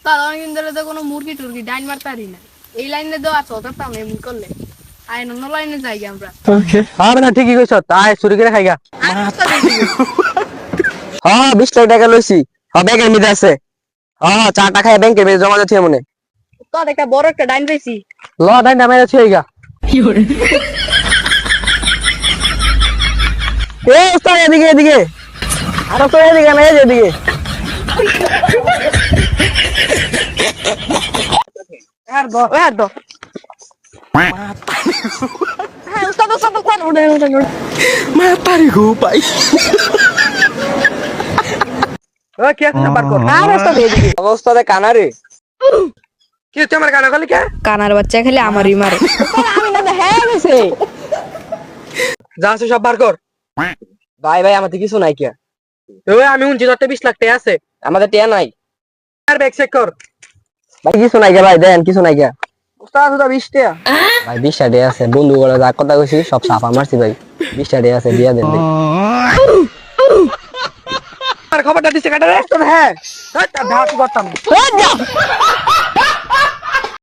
তার অনেকদিন ধরে তো কোনো মুরগি টুরগি ডাইন মারতারি না। এই লাইনে তো আছে ওটাতাম এমনি করলে আয় অন্য লাইনে যাই আমরা। হ্যাঁ না ঠিকই কইছ তাই চুরি করে খাইগা। আর রাস্তা দেখি হ্যাঁ 20 লাখ টাকা লইছি। হ্যাঁ ব্যাংকের মধ্যে আছে। হ্যাঁ 4 টাকা ব্যাংকের মধ্যে জমা দিতে মনে। তোর একটা বড় একটা ডাইন পেয়েছি। ল ডাই নামে আছে এইগা। এ ওস্তাদ এদিকে এদিকে। আর তো এদিকে না এদিকে। আর দো হ্যাঁ তো হ্যাঁ উস্তাদ উস্তাদ কোন উড়ে উড়ে উড়ে মাতারি গো ভাই। ও কি আছে নাম্বার কর। আর রাস্তা দেখি অবস্থাতে কানারে। কি হচ্ছে আমার কানা খালি কে? কানার বাচ্চা খেলে আমারই মারে। আমি না হ্যাঁ গেছে যা আছে সব বার কর। ভাই ভাই আমাদের কিছু নাই কি? ওই আমি উনছি তোর 20 লাখ টাকা আছে। আমাদের টাকা নাই। আর ব্যাগ চেক কর। ভাই কিছু নাই কে ভাই দেন কিছু নাই কে। উস্তাদ সুদা 20 টাকা। ভাই 20 টাকা আছে বন্ধু বলে যা কথা কইছি সব সাফা মারছি ভাই। 20 টাকা আছে দিয়া দেন ভাই। আর খবরটা দিছে কাটা রে। হ্যাঁ। ধাত করতাম।